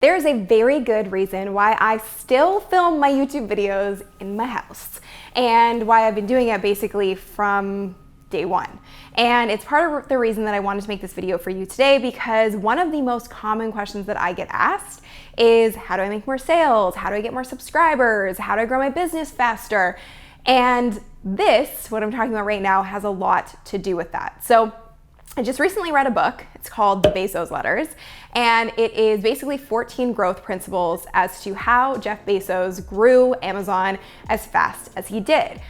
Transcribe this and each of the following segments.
There's a very good reason why I still film my YouTube videos in my house and why I've been doing it basically from day one. And it's part of the reason that I wanted to make this video for you today, because one of the most common questions that I get asked is, how do I make more sales? How do I get more subscribers? How do I grow my business faster? And this, what I'm talking about right now, has a lot to do with that. So I just recently read a book. It's called the Bezos Letters, and it is basically 14 growth principles as to how Jeff Bezos grew Amazon as fast as he did.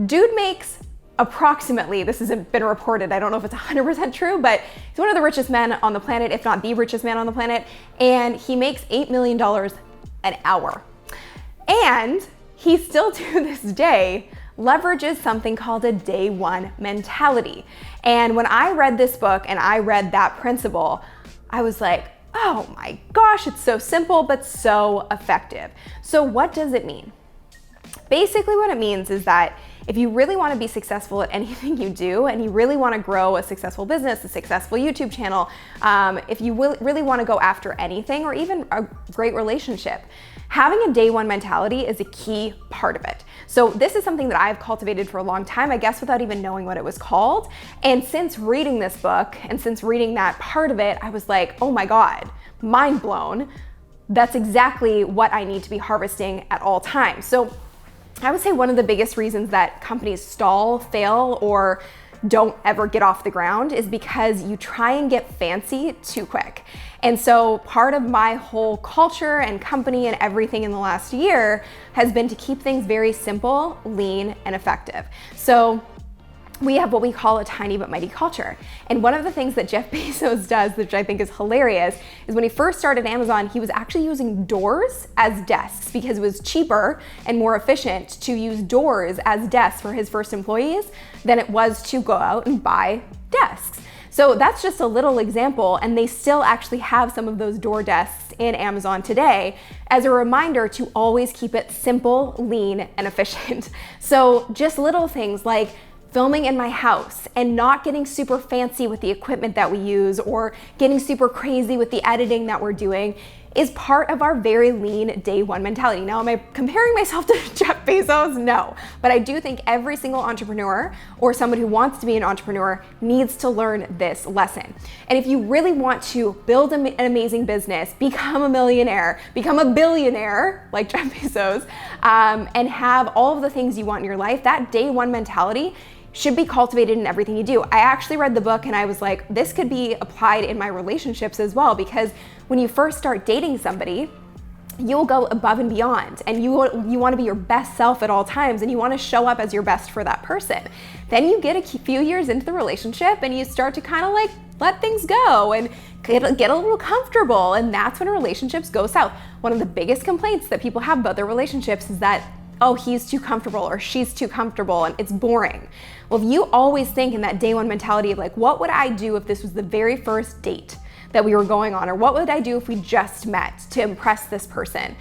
Dude makes approximately, this hasn't been reported, I don't know if it's 100% true, but he's one of the richest men on the planet, if not the richest man on the planet, and he makes $8 million an hour. And he still to this day leverages something called a day one mentality. And when I read this book and I read that principle, I was like, oh my gosh, it's so simple, but so effective. So what does it mean? Basically what it means is that if you really want to be successful at anything you do, and you really want to grow a successful business, a successful YouTube channel, if you really want to go after anything or even a great relationship, having a day one mentality is a key part of it. So this is something that I've cultivated for a long time, I guess without even knowing what it was called. And since reading this book and since reading that part of it, I was like, oh my God, mind blown. That's exactly what I need to be harvesting at all times. So I would say one of the biggest reasons that companies stall, fail, or don't ever get off the ground is because you try and get fancy too quick. And so part of my whole culture and company and everything in the last year has been to keep things very simple, lean, and effective. So we have what we call a tiny but mighty culture. And one of the things that Jeff Bezos does, which I think is hilarious, is when he first started Amazon, he was actually using doors as desks because it was cheaper and more efficient to use doors as desks for his first employees than it was to go out and buy desks. So that's just a little example, and they still actually have some of those door desks in Amazon today as a reminder to always keep it simple, lean, and efficient. So just little things like filming in my house and not getting super fancy with the equipment that we use or getting super crazy with the editing that we're doing is part of our very lean day one mentality. Now, am I comparing myself to Jeff Bezos? No, but I do think every single entrepreneur or someone who wants to be an entrepreneur needs to learn this lesson. And if you really want to build an amazing business, become a millionaire, become a billionaire like Jeff Bezos, and have all of the things you want in your life, that day one mentality should be cultivated in everything you do. I actually read the book and I was like, this could be applied in my relationships as well, because when you first start dating somebody, you'll go above and beyond, and you want to be your best self at all times, and you want to show up as your best for that person. Then you get a few years into the relationship and you start to kind of like let things go and get a little comfortable, and that's when relationships go south. One of the biggest complaints that people have about their relationships is that, oh, he's too comfortable or she's too comfortable and it's boring. Well, if you always think in that day one mentality of like, what would I do if this was the very first date that we were going on? Or what would I do if we just met to impress this person?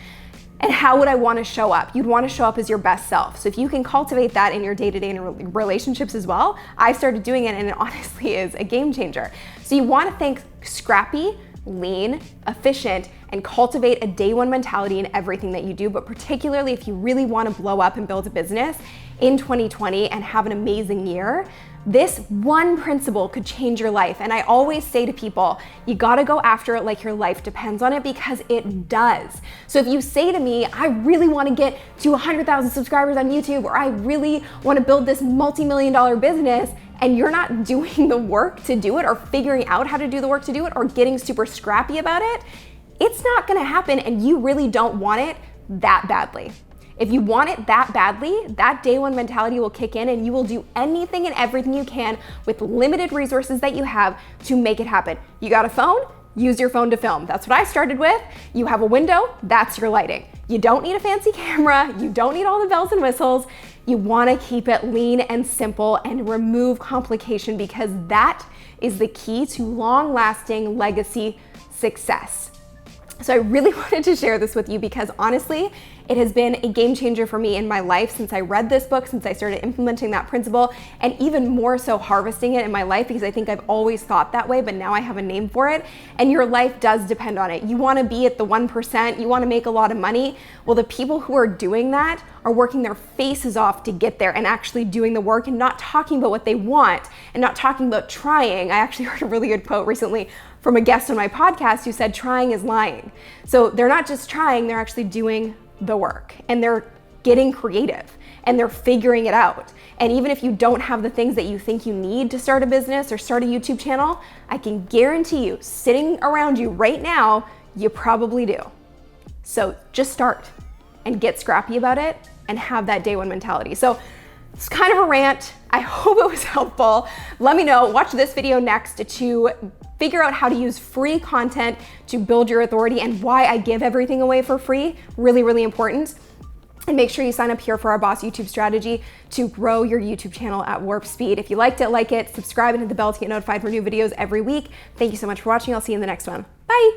And how would I want to show up? You'd want to show up as your best self. So if you can cultivate that in your day-to-day relationships as well, I started doing it and it honestly is a game changer. So you want to think scrappy, lean, efficient, and cultivate a day one mentality in everything that you do, but particularly if you really want to blow up and build a business in 2020 and have an amazing year, this one principle could change your life. And I always say to people, you gotta go after it like your life depends on it, because it does. So if you say to me, I really wanna get to 100,000 subscribers on YouTube, or I really wanna build this multi-million-dollar business, and you're not doing the work to do it, or figuring out how to do the work to do it, or getting super scrappy about it, it's not gonna happen, and you really don't want it that badly. If you want it that badly, that day one mentality will kick in and you will do anything and everything you can with limited resources that you have to make it happen. You got a phone? Use your phone to film. That's what I started with. You have a window, that's your lighting. You don't need a fancy camera, you don't need all the bells and whistles. You wanna keep it lean and simple and remove complication, because that is the key to long-lasting legacy success. So I really wanted to share this with you because honestly, it has been a game changer for me in my life since I read this book, since I started implementing that principle, and even more so harvesting it in my life, because I think I've always thought that way, but now I have a name for it. And your life does depend on it. You want to be at the 1%, you want to make a lot of money. Well, the people who are doing that are working their faces off to get there and actually doing the work and not talking about what they want and not talking about trying. I actually heard a really good quote recently from a guest on my podcast who said trying is lying. So they're not just trying, they're actually doing the work, and they're getting creative and they're figuring it out. And even if you don't have the things that you think you need to start a business or start a YouTube channel, I can guarantee you, sitting around you right now, you probably do. So just start and get scrappy about it and have that day one mentality. So it's kind of a rant. I hope it was helpful. Let me know, watch this video next to figure out how to use free content to build your authority and why I give everything away for free. Really, really important. And make sure you sign up here for our Boss YouTube strategy to grow your YouTube channel at warp speed. If you liked it, like it, subscribe and hit the bell to get notified for new videos every week. Thank you so much for watching. I'll see you in the next one. Bye.